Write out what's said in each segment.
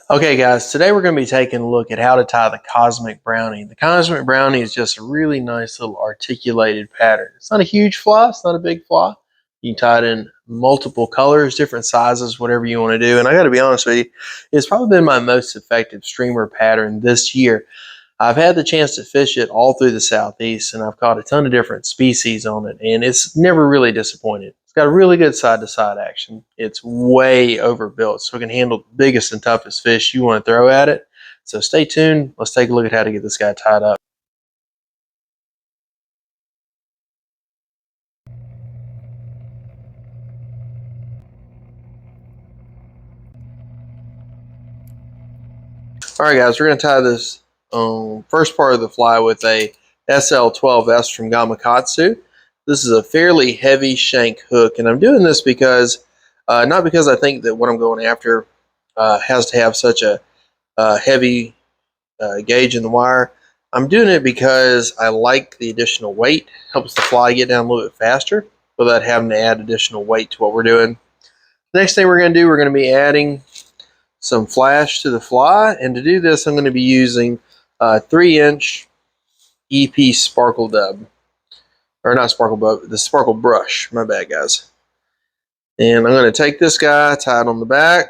Okay guys, today we're going to be taking a look at how to tie the Cosmic Brownie. The Cosmic Brownie is just a really nice little articulated pattern. It's not a huge fly, it's not a big fly. You can tie it in multiple colors, different sizes, whatever you want to do. And I got to be honest with you, it's probably been my most effective streamer pattern this year. I've had the chance to fish it all through the Southeast, and I've caught a ton of different species on it, and it's never really disappointed. It's got a really good side-to-side action. It's way overbuilt, so it can handle the biggest and toughest fish you want to throw at it. So stay tuned. Let's take a look at how to get this guy tied up. All right, guys, we're going to tie this first part of the fly with a SL12S from Gamakatsu. This is a fairly heavy shank hook, and I'm doing this because, not because I think that what I'm going after has to have such a heavy gauge in the wire. I'm doing it because I like the additional weight. Helps the fly get down a little bit faster without having to add additional weight to what we're doing. The next thing we're going to do, we're going to be adding some flash to the fly, and to do this I'm going to be using a 3-inch EP sparkle dub, or not sparkle dub, the sparkle brush, my bad guys. And I'm going to take this guy, tie it on the back,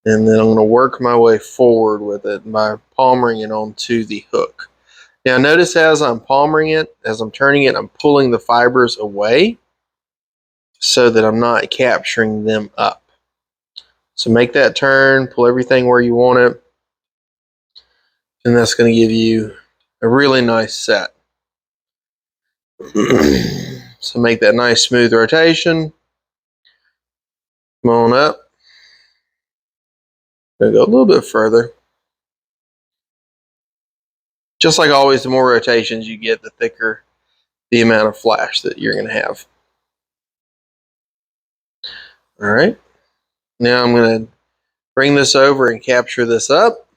and then I'm going to work my way forward with it by palmering it onto the hook. Now notice as I'm palmering it, as I'm turning it, I'm pulling the fibers away so that I'm not capturing them up. So make that turn, pull everything where you want it, and that's going to give you a really nice set. So make that nice smooth rotation. Come on up. Gonna go a little bit further. Just like always, the more rotations you get, the thicker the amount of flash that you're going to have. All right. Now I'm going to bring this over and capture this up.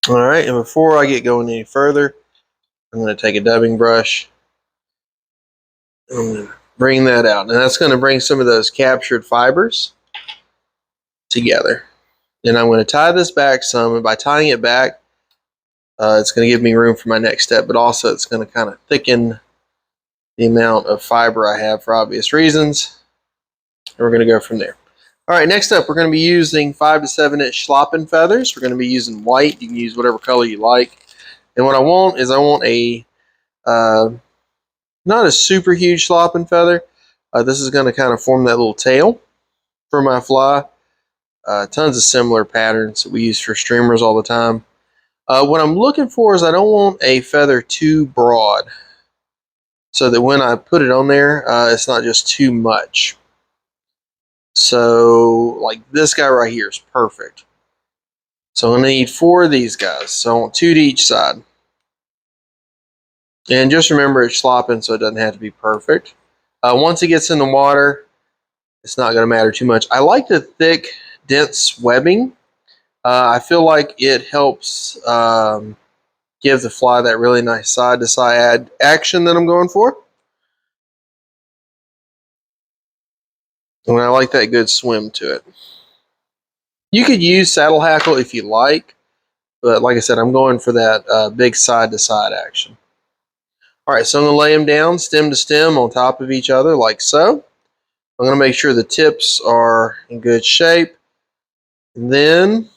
All right, and before I get going any further, I'm going to take a dubbing brush. I'm going to bring that out, and that's going to bring some of those captured fibers together. And I'm going to tie this back some, and by tying it back, it's going to give me room for my next step, but also it's going to kind of thicken the amount of fiber I have for obvious reasons. And we're going to go from there. All right, next up, we're going to be using 5 to 7 inch Schlapen feathers. We're going to be using white. You can use whatever color you like. And what I want is a not a super huge Schlapen feather. This is going to kind of form that little tail for my fly. Tons of similar patterns that we use for streamers all the time. What I'm looking for is I don't want a feather too broad, so that when I put it on there, it's not just too much. So, like this guy right here is perfect. So I'm going to need 4 of these guys. So I want 2 to each side. And just remember it's Schlapen, so it doesn't have to be perfect. Once it gets in the water, it's not going to matter too much. I like the thick, dense webbing. I feel like it helps give the fly that really nice side-to-side action that I'm going for. And I like that good swim to it. You could use saddle hackle if you like, but like I said, I'm going for that big side-to-side action. All right, so I'm going to lay them down stem to stem on top of each other like so. I'm going to make sure the tips are in good shape. And then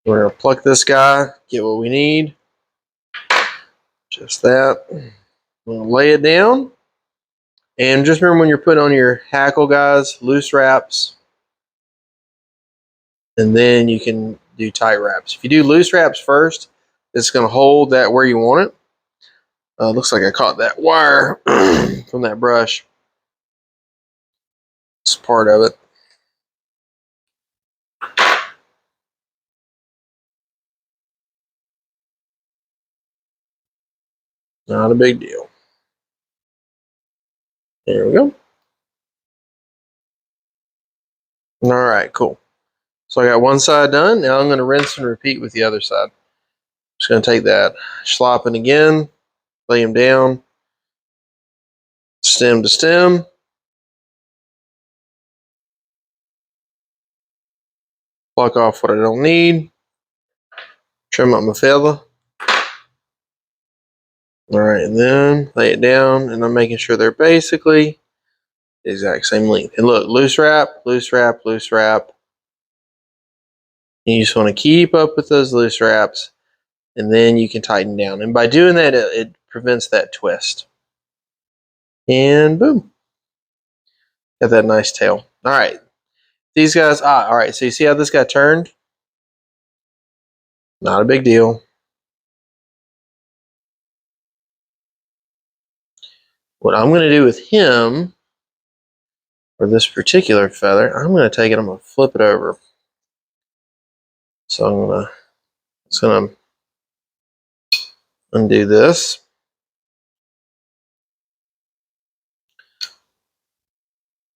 we're going to pluck this guy, get what we need. Just that. I'm going to lay it down. And just remember when you're putting on your hackle, guys, loose wraps. And then you can do tight wraps. If you do loose wraps first, it's going to hold that where you want it. Looks like I caught that wire from that brush. It's part of it. Not a big deal. There we go. All right, cool. So I got one side done. Now I'm going to rinse and repeat with the other side. Just going to take that Schlapen again, lay him down, stem to stem. Pluck off what I don't need. Trim up my feather. All right, and then lay it down, and I'm making sure they're basically the exact same length. And look, loose wrap, loose wrap, loose wrap. You just want to keep up with those loose wraps, and then you can tighten down. And by doing that, it prevents that twist. And boom. Got that nice tail. All right. These guys, all right. So you see how this got turned? Not a big deal. What I'm going to do with him, for this particular feather, I'm going to take it, I'm going to flip it over. So I'm going to undo this.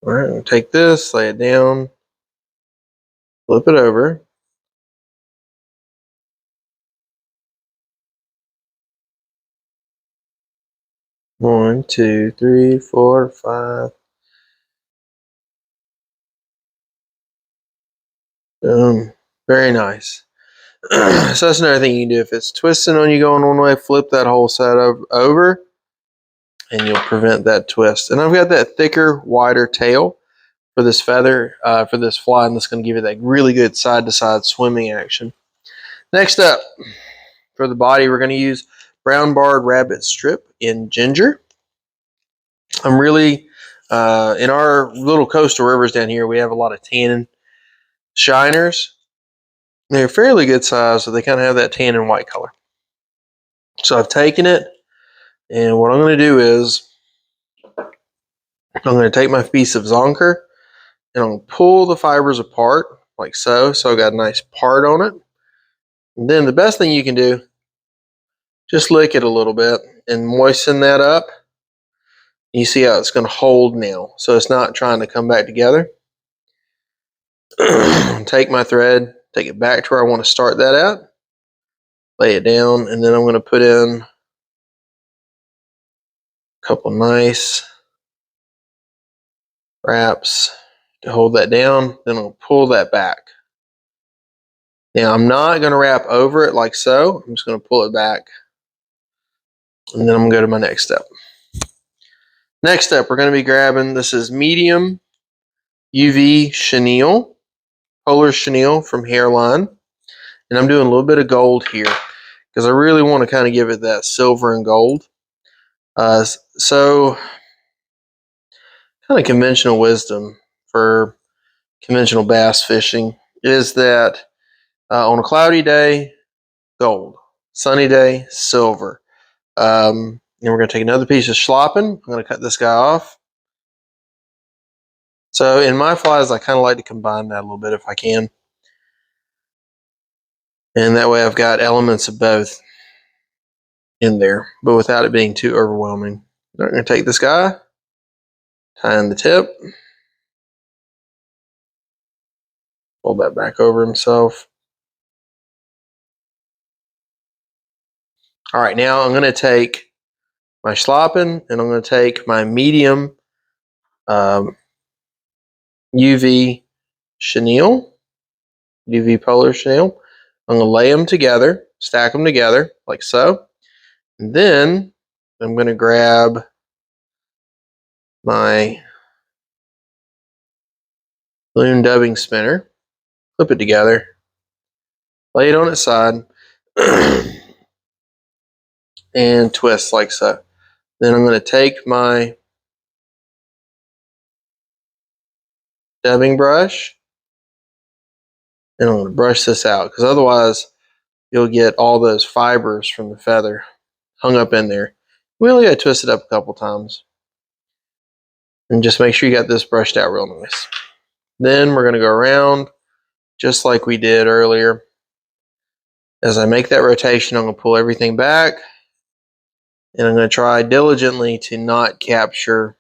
All right, I'm going to take this, lay it down, flip it over. One, two, three, four, five. Very nice. So that's another thing you can do. If it's twisting on you going one way, flip that whole side over, and you'll prevent that twist. And I've got that thicker, wider tail for this feather, for this fly, and that's going to give it that really good side-to-side swimming action. Next up, for the body, we're going to use brown barred rabbit strip in ginger. I'm really, in our little coastal rivers down here, we have a lot of tannin shiners. They're fairly good size, so they kind of have that tan and white color. So I've taken it, and what I'm going to do is I'm going to take my piece of Zonker, and I'm going to pull the fibers apart like so. So I've got a nice part on it. And then the best thing you can do, just lick it a little bit and moisten that up. You see how it's going to hold now, so it's not trying to come back together. Take my thread, take it back to where I want to start that at, lay it down, and then I'm going to put in a couple nice wraps to hold that down. Then I'll pull that back. Now I'm not going to wrap over it like so. I'm just going to pull it back, and then I'm going to go to my next step. Next step, we're going to be grabbing, this is medium UV chenille, Polar Chenille from Hareline. And I'm doing a little bit of gold here because I really want to kind of give it that silver and gold. So kind of conventional wisdom for conventional bass fishing is that on a cloudy day, gold. Sunny day, silver. And we're going to take another piece of Schlapen. I'm going to cut this guy off. So in my flies, I kind of like to combine that a little bit if I can. And that way I've got elements of both in there, but without it being too overwhelming. I'm going to take this guy, tie in the tip, fold that back over himself. All right, now I'm going to take my Schlapen and I'm going to take my medium UV chenille, UV Polar Chenille. I'm going to lay them together, stack them together like so. And then I'm going to grab my balloon dubbing spinner, flip it together, lay it on its side, and twist like so. Then I'm going to take my dubbing brush and I'm going to brush this out because otherwise you'll get all those fibers from the feather hung up in there. We only got to twist it up a couple times. And just make sure you got this brushed out real nice. Then we're going to go around just like we did earlier. As I make that rotation, I'm going to pull everything back. And I'm going to try diligently to not capture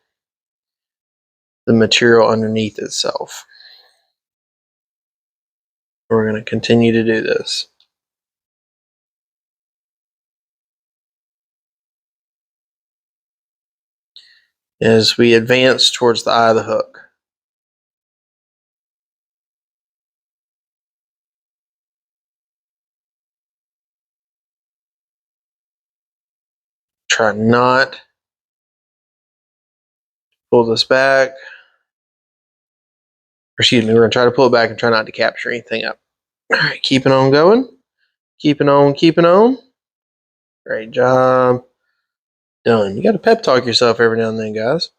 the material underneath itself. We're going to continue to do this. As we advance towards the eye of the hook. Try not to pull this back. Or excuse me, we're going to try to pull it back and try not to capture anything up. All right, keeping on going. Keeping on, keeping on. Great job. Done. You got to pep talk yourself every now and then, guys.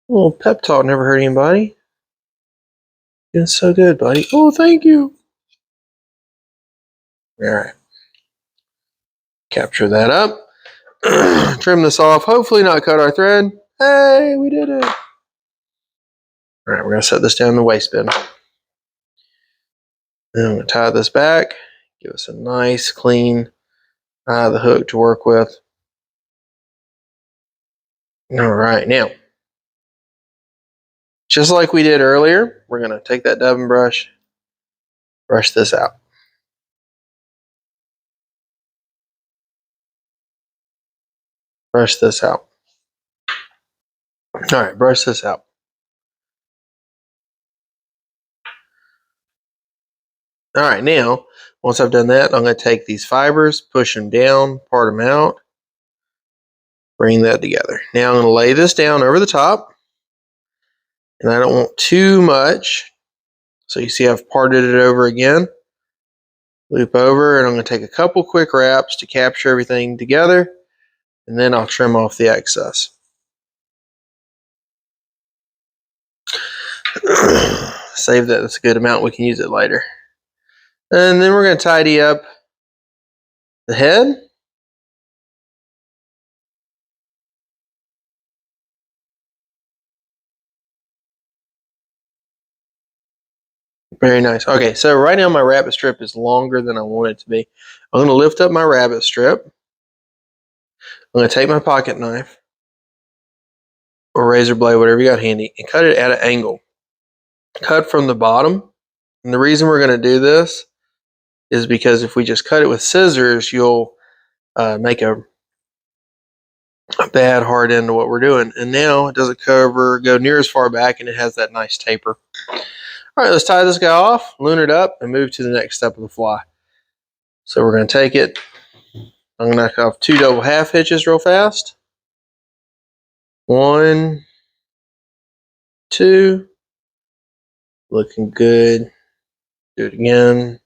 A little pep talk never hurt anybody. Doing so good, buddy. Oh, thank you. All right. Capture that up. Trim this off. Hopefully not cut our thread. Hey, we did it. All right, we're going to set this down in the waste bin. Then I'm going to tie this back. Give us a nice, clean eye of the hook to work with. All right, now, just like we did earlier, we're going to take that dubbing brush, brush this out. Brush this out. All right, brush this out. All right, now, once I've done that, I'm going to take these fibers, push them down, part them out, bring that together. Now I'm going to lay this down over the top, and I don't want too much. So you see I've parted it over again. Loop over, and I'm going to take a couple quick wraps to capture everything together, and then I'll trim off the excess. Save that, that's a good amount, we can use it later. And then we're going to tidy up the head. Very nice. Okay, so right now my rabbit strip is longer than I want it to be. I'm going to lift up my rabbit strip. I'm going to take my pocket knife or razor blade, whatever you got handy, and cut it at an angle. Cut from the bottom. And the reason we're going to do this is because if we just cut it with scissors, you'll make a bad hard end to what we're doing. And now it doesn't go near as far back, and it has that nice taper. All right, let's tie this guy off, loon it up, and move to the next step of the fly. So we're going to take it. I'm going to knock off 2 double half hitches real fast. 1, 2. Looking good. Do it again.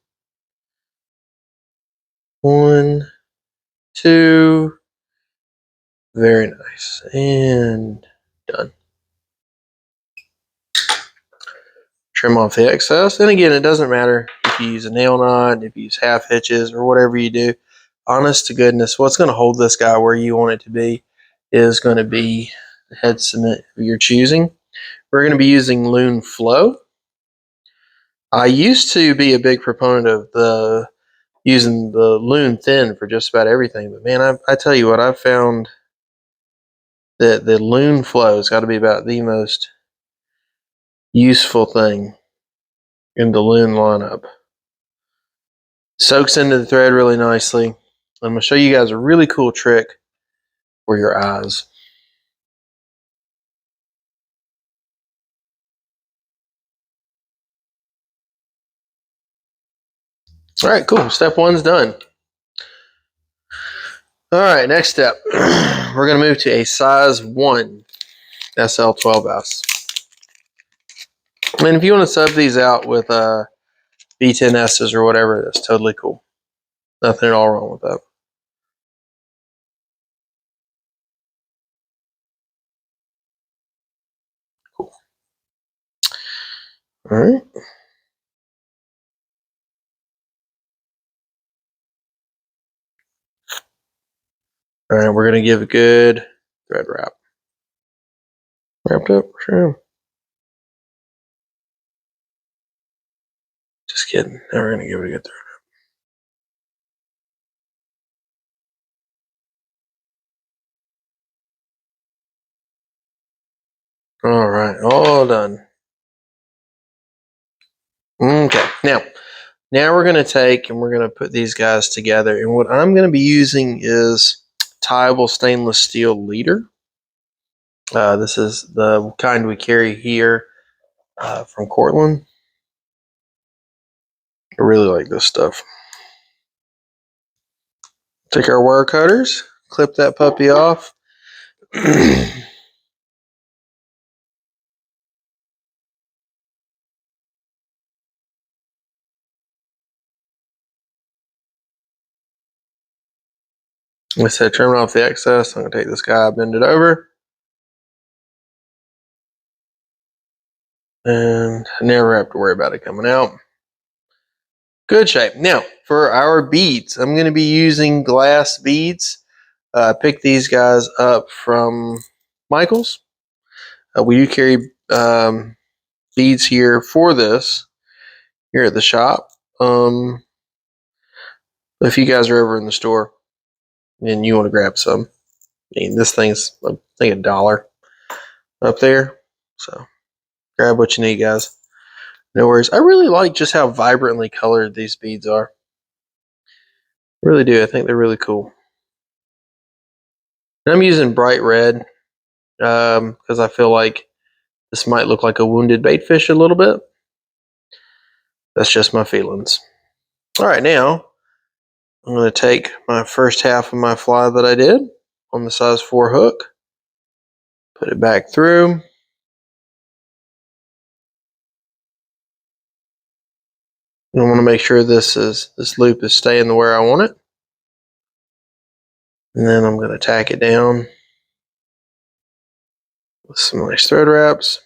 1, 2. Very nice. And done. Trim off the excess. And again, it doesn't matter if you use a nail knot, if you use half hitches, or whatever you do. Honest to goodness, what's going to hold this guy where you want it to be is going to be the head cement you're choosing. We're going to be using Loon Flow. I used to be a big proponent of using the Loon Thin for just about everything, but man, I tell you what, I've found that the Loon Flow has got to be about the most useful thing in the Loon lineup. Soaks into the thread really nicely. I'm going to show you guys a really cool trick for your eyes. All right, cool. Step 1's done. All right, next step. We're going to move to a size 1 SL12S. And if you want to sub these out with B10Ss or whatever, that's totally cool. Nothing at all wrong with that. Cool. All right. All right, we're going to give a good thread wrap. Wrapped up? Sure. Just kidding. Now we're going to give it a good thread. All right, all done. Okay, now we're going to take and we're going to put these guys together. And what I'm going to be using is tieable stainless steel leader. This is the kind we carry here from Cortland. I really like this stuff. Take our wire cutters, clip that puppy off. I said trim off the excess. I'm going to take this guy, bend it over. And I never have to worry about it coming out. Good shape. Now, for our beads, I'm going to be using glass beads. Pick these guys up from Michael's. We do carry beads here for this here at the shop. If you guys are ever in the store and you want to grab some, I mean, this thing's, I think, $1 up there. So grab what you need, guys. No worries. I really like just how vibrantly colored these beads are. I really do. I think they're really cool. And I'm using bright red because I feel like this might look like a wounded baitfish a little bit. That's just my feelings. All right, now I'm going to take my first half of my fly that I did on the size 4 hook, put it back through. I want to make sure this loop is staying where I want it. And then I'm going to tack it down with some nice thread wraps.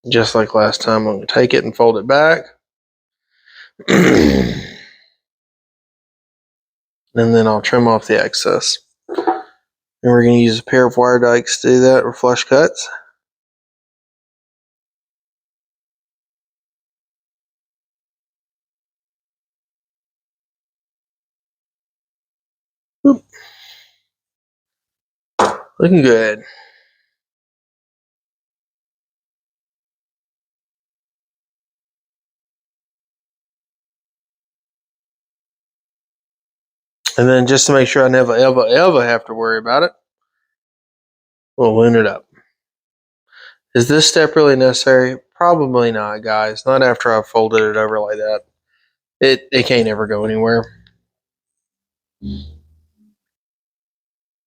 Just like last time, I'm going to take it and fold it back. And then I'll trim off the excess. And we're going to use a pair of wire dikes to do that, or flush cuts. Oop. Looking good. And then just to make sure I never, ever have to worry about it, we'll loon it up. Is this step really necessary? Probably not, guys. Not after I've folded it over like that. It can't ever go anywhere.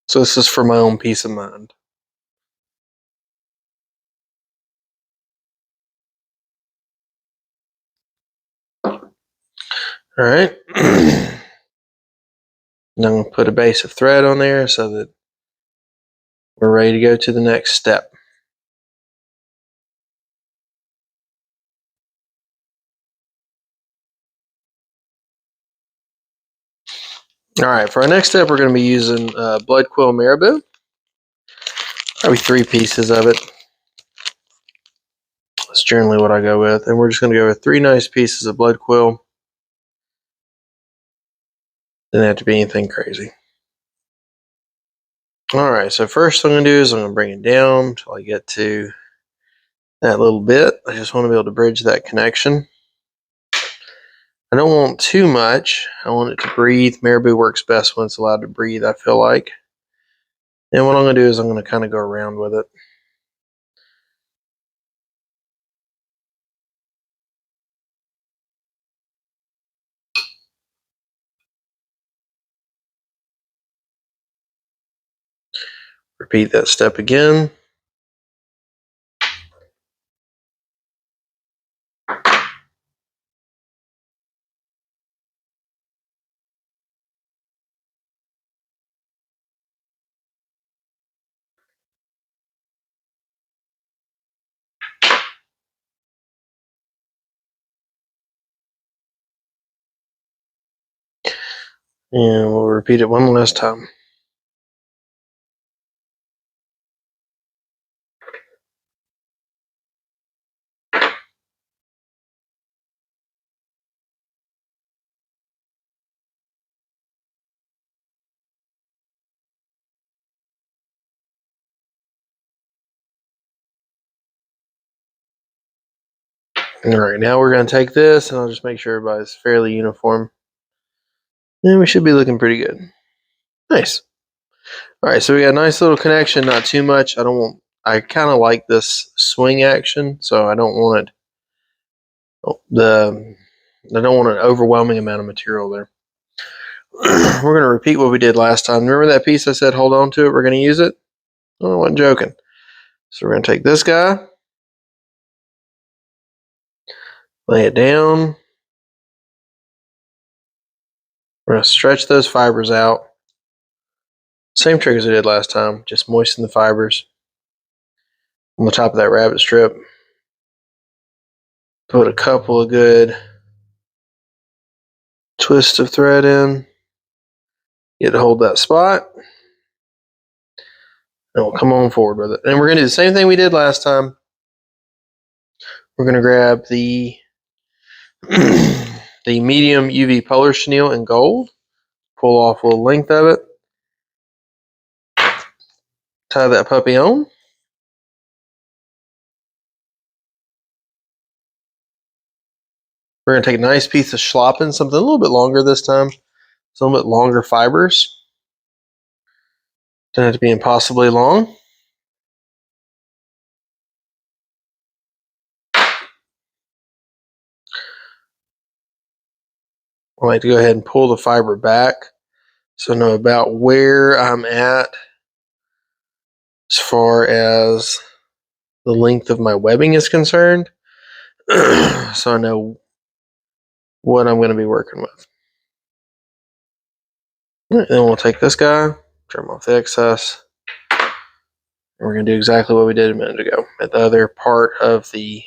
So this is for my own peace of mind. All right. Now I'm going to put a base of thread on there so that we're ready to go to the next step. All right, for our next step, we're going to be using blood quill marabou. Probably 3 pieces of it. That's generally what I go with. And we're just going to go with 3 nice pieces of blood quill. Doesn't have to be anything crazy. All right, so first what I'm going to do is I'm going to bring it down until I get to that little bit. I just want to be able to bridge that connection. I don't want too much. I want it to breathe. Marabou works best when it's allowed to breathe, I feel like. And what I'm going to do is I'm going to kind of go around with it. Repeat that step again. And we'll repeat it one last time. All right, now we're going to take this, and I'll just make sure everybody's fairly uniform. And we should be looking pretty good. Nice. All right, so we got a nice little connection, not too much. I kind of like this swing action, so I don't want I don't want an overwhelming amount of material there. We're going to repeat what we did last time. Remember that piece I said hold on to it, we're going to use it? Oh, I wasn't joking. So we're going to take this guy, lay it down. We're going to stretch those fibers out. Same trick as we did last time, just moisten the fibers on the top of that rabbit strip. Put a couple of good twists of thread in. Get to hold that spot. And we'll come on forward with it. And we're going to do the same thing we did last time. We're going to grab the the medium UV Polar Chenille in gold. Pull off a little length of it. Tie that puppy on. We're going to take a nice piece of Schlapen, something a little bit longer this time. It's a little bit longer fibers. Doesn't have to be impossibly long. I like to go ahead and pull the fiber back so I know about where I'm at as far as the length of my webbing is concerned. So I know what I'm going to be working with. And then we'll take this guy, trim off the excess. And we're going to do exactly what we did a minute ago at the other part of the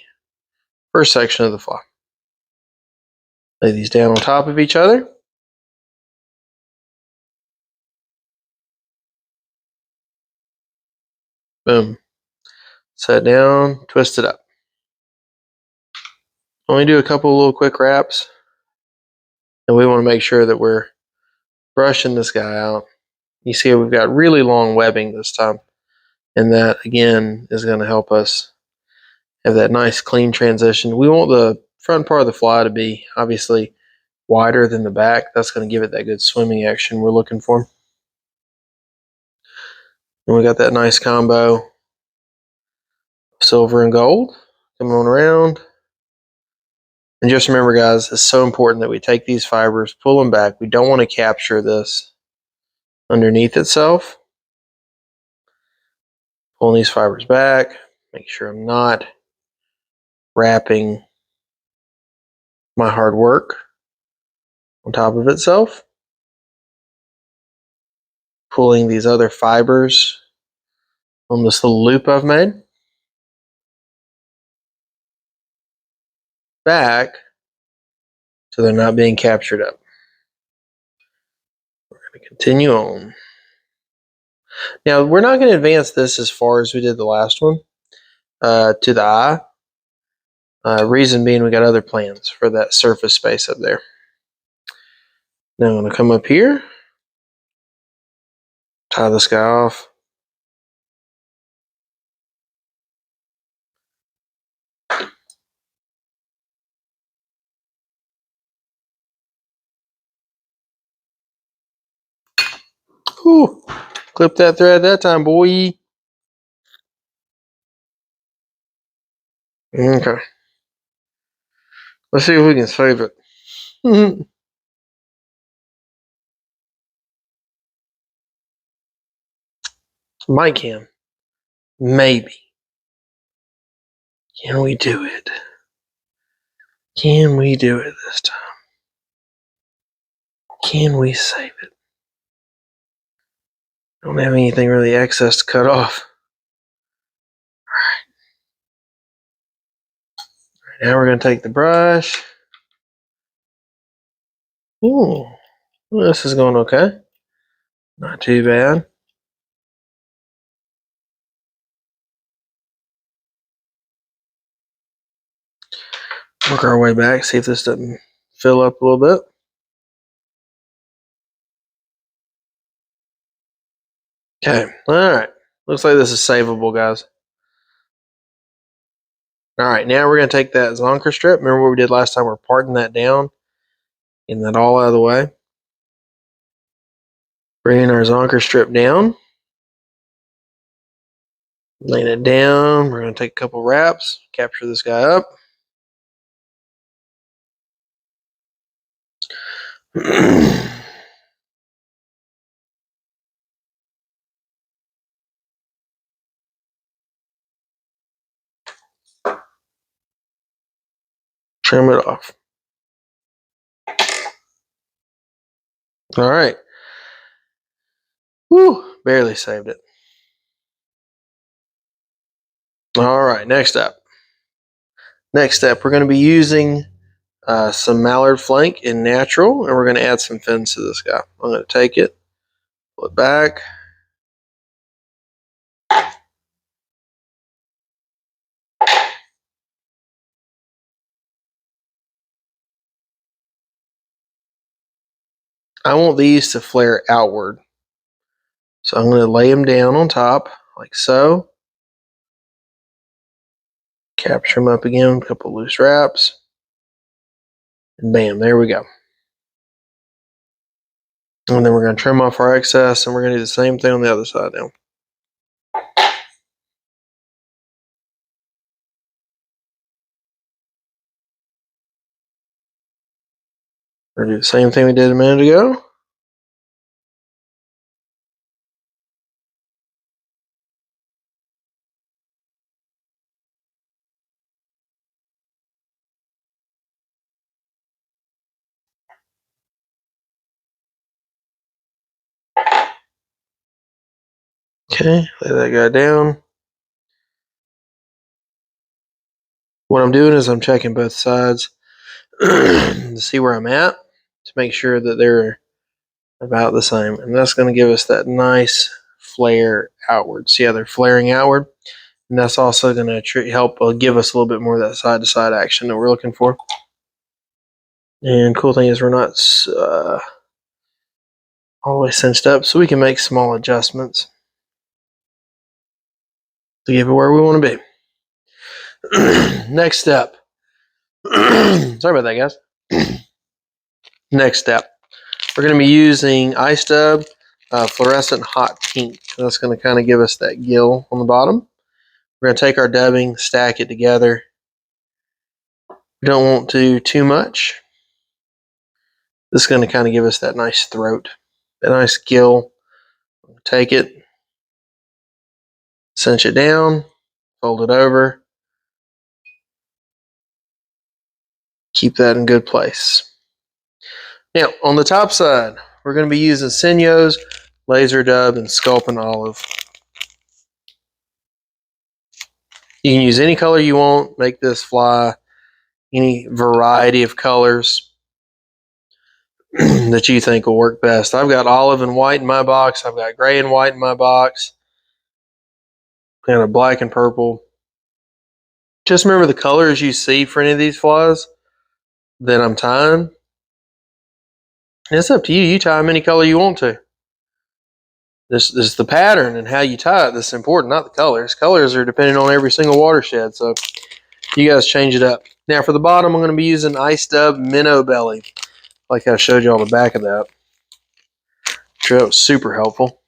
first section of the fly. Lay these down on top of each other. Boom. Set down, twist it up. Only do a couple of little quick wraps. And we want to make sure that we're brushing this guy out. You see we've got really long webbing this time. And that, again, is going to help us have that nice clean transition. We want the front part of the fly to be obviously wider than the back. That's going to give it that good swimming action we're looking for. And we got that nice combo of silver and gold coming on around. And just remember, guys, it's so important that we take these fibers, pull them back. We don't want to capture this underneath itself. Pulling these fibers back, make sure I'm not wrapping my hard work on top of itself. Pulling these other fibers on this little loop I've made back so they're not being captured up. We're going to continue on. Now, we're not going to advance this as far as we did the last one to the eye. Reason being, we got other plans for that surface space up there. Now I'm going to come up here, tie this guy off. Whew. Clip that thread that time, boy. Okay. Let's see if we can save it. Might can. Maybe. Can we do it? Can we do it this time? Can we save it? Don't have anything really excess to cut off. Alright. Now we're going to take the brush. Ooh. Well, this is going okay. Not too bad. Work our way back, see if this doesn't fill up a little bit. Okay, alright. Looks like this is savable, guys. All right, now we're going to take that Zonker strip. Remember what we did last time? We're parting that down, getting that all out of the way. Bringing our Zonker strip down. Laying it down. We're going to take a couple wraps, capture this guy up. Trim it off. All right. Woo, barely saved it. All right, next up. Next step, we're going to be using some mallard flank in natural, and we're going to add some fins to this guy. I'm going to take it, pull it back. I want these to flare outward. So I'm going to lay them down on top, like so. Capture them up again, a couple loose wraps. And bam, there we go. And then we're going to trim off our excess, and we're going to do the same thing on the other side now. We're going to do the same thing we did a minute ago. Okay, lay that guy down. What I'm doing is I'm checking both sides to see where I'm at, to make sure that they're about the same. And that's going to give us that nice flare outward. See how they're flaring outward? And that's also going to help give us a little bit more of that side-to-side action that we're looking for. And cool thing is we're not all the way cinched up, so we can make small adjustments to give it where we want to be. Next step. Sorry about that, guys. Next step. We're going to be using Ice Dub fluorescent hot pink. That's going to kind of give us that gill on the bottom. We're going to take our dubbing, stack it together. We don't want to do too much. This is going to kind of give us that nice throat, that nice gill. Take it, cinch it down, fold it over. Keep that in good place. Now, on the top side, we're going to be using Senyo's, Lazer Dub, and Schlapen Olive. You can use any color you want, make this fly any variety of colors that you think will work best. I've got olive and white in my box. I've got gray and white in my box. Kind of black and purple. Just remember the colors you see for any of these flies that I'm tying. It's up to you. You tie them any color you want to. This is the pattern and how you tie it that's important, not the colors. Colors are dependent on every single watershed, so you guys change it up. Now for the bottom, I'm going to be using Ice Dub Minnow Belly, like I showed you on the back of that. Sure, that was super helpful.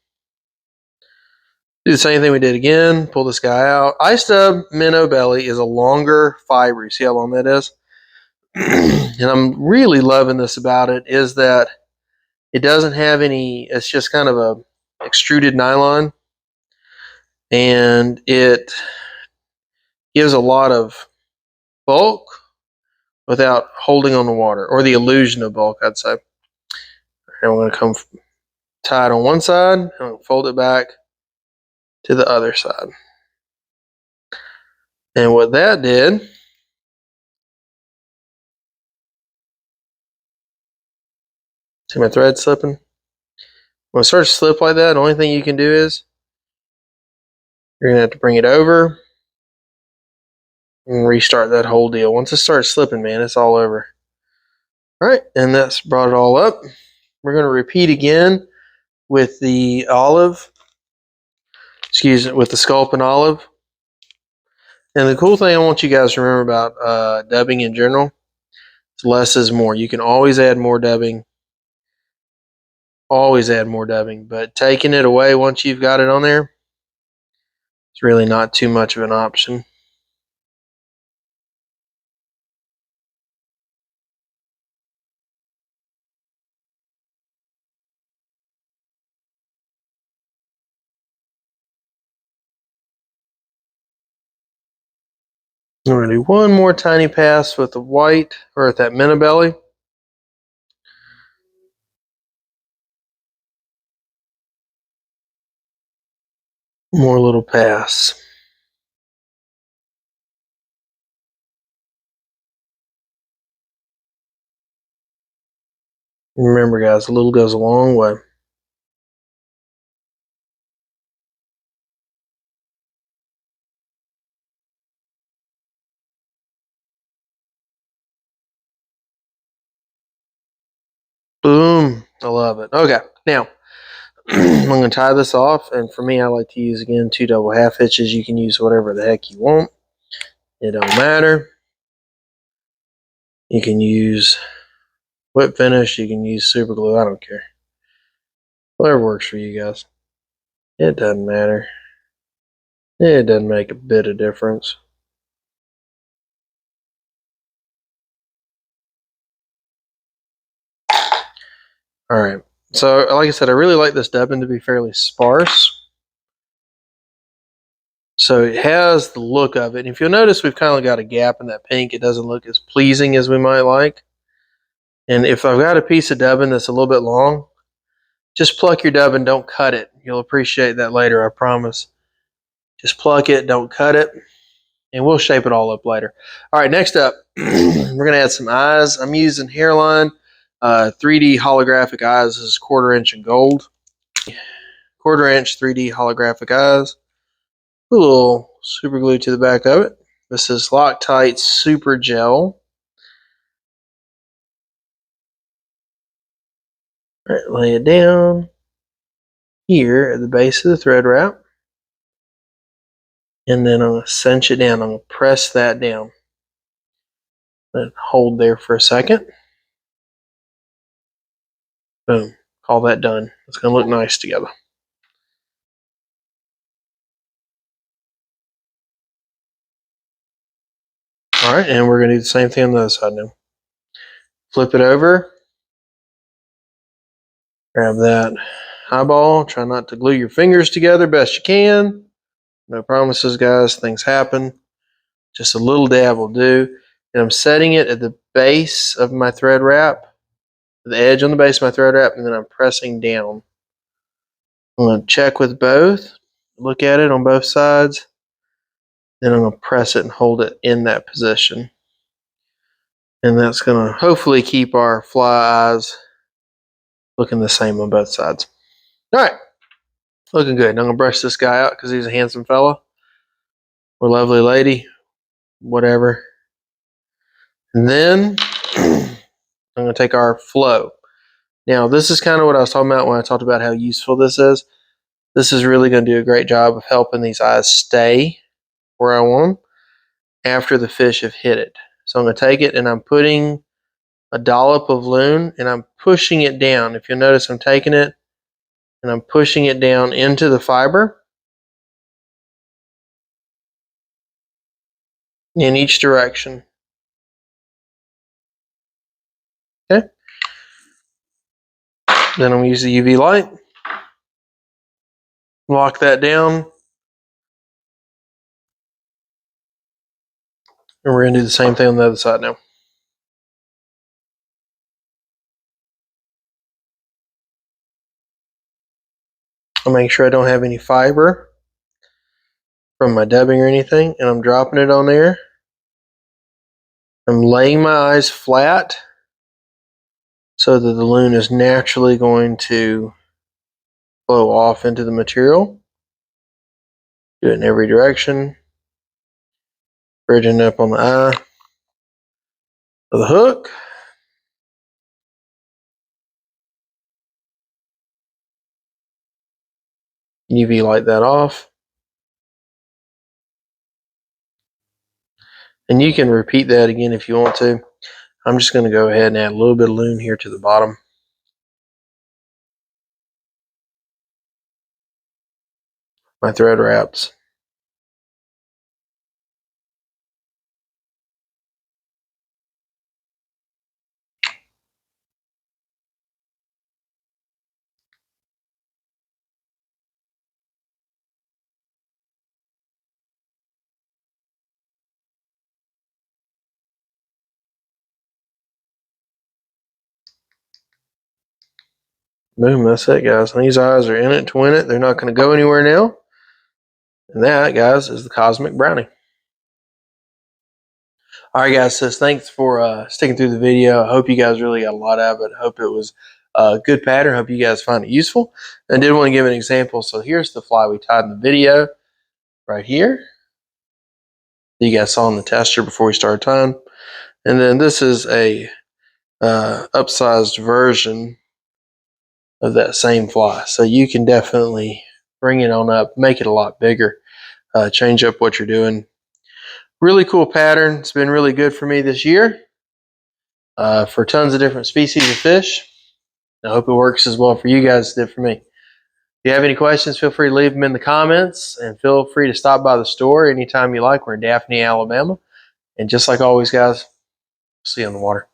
Do the same thing we did again. Pull this guy out. Ice Dub Minnow Belly is a longer fiber. You see how long that is? And I'm really loving this about it is that it doesn't have any, it's just kind of a extruded nylon, and it gives a lot of bulk without holding on the water, or the illusion of bulk, I'd say. And I'm going to come tie it on one side, and I'll fold it back to the other side. And what that did, see my thread slipping? When it starts to slip like that, the only thing you can do is you're going to have to bring it over and restart that whole deal. Once it starts slipping, man, it's all over. All right, and that's brought it all up. We're going to repeat again with the olive, with the Schlapen olive. And the cool thing I want you guys to remember about dubbing in general is less is more. You can always add more dubbing. Always add more dubbing. But taking it away once you've got it on there, it's really not too much of an option. I'm going to do one more tiny pass with the white, or with that Minabelly. More little pass. Remember, guys, a little goes a long way. Boom. I love it. Okay, now I'm going to tie this off, and for me, I like to use, again, 2 double half hitches. You can use whatever the heck you want. It don't matter. You can use whip finish. You can use super glue. I don't care. Whatever works for you guys. It doesn't matter. It doesn't make a bit of difference. All right. So, like I said, I really like this dubbing to be fairly sparse. So it has the look of it. And if you'll notice, we've kind of got a gap in that pink. It doesn't look as pleasing as we might like. And if I've got a piece of dubbing that's a little bit long, just pluck your dubbing, don't cut it. You'll appreciate that later, I promise. Just pluck it, don't cut it, and we'll shape it all up later. All right, next up, we're going to add some eyes. I'm using Hareline 3D holographic eyes. This is 1/4 inch in gold. 1/4 inch 3D holographic eyes. A little super glue to the back of it. This is Loctite Super Gel. All right, lay it down here at the base of the thread wrap. And then I'm going to cinch it down. I'm going to press that down. Let it hold there for a second. Boom. Call that done. It's going to look nice together. All right, and we're going to do the same thing on the other side now. Flip it over. Grab that eyeball. Try not to glue your fingers together best you can. No promises, guys. Things happen. Just a little dab will do. And I'm setting it at the base of my thread wrap, the edge on the base of my thread wrap, and then I'm pressing down. I'm going to check with both, look at it on both sides, then I'm going to press it and hold it in that position. And that's going to hopefully keep our fly eyes looking the same on both sides. All right, looking good. Now I'm going to brush this guy out because he's a handsome fella or lovely lady, whatever. And then I'm going to take our flow. Now, this is kind of what I was talking about when I talked about how useful this is. This is really going to do a great job of helping these eyes stay where I want them after the fish have hit it. So I'm going to take it and I'm putting a dollop of loon and I'm pushing it down. If you'll notice, I'm taking it and I'm pushing it down into the fiber in each direction. Okay. Then I'm going to use the UV light. Lock that down. And we're going to do the same thing on the other side now. I'll make sure I don't have any fiber from my dubbing or anything. And I'm dropping it on there. I'm laying my eyes flat so that the loon is naturally going to flow off into the material. Do it in every direction. Bridging up on the eye of the hook. UV light that off. And you can repeat that again if you want to. I'm just going to go ahead and add a little bit of loom here to the bottom. My thread wraps. Boom, that's it, guys. And these eyes are in it to win it. They're not going to go anywhere now. And that, guys, is the Cosmic Brownie. All right, guys, so thanks for sticking through the video. I hope you guys really got a lot out of it. I hope it was a good pattern. I hope you guys find it useful. I did want to give an example. So here's the fly we tied in the video right here. You guys saw in the tester before we started tying. And then this is a upsized version of that same fly. So you can definitely bring it on up, make it a lot bigger, change up what you're doing. Really cool pattern. It's been really good for me this year for tons of different species of fish. I hope it works as well for you guys as it did for me. If you have any questions, feel free to leave them in the comments, and feel free to stop by the store anytime you like. We're in Daphne, Alabama. And just like always, guys, see you on the water.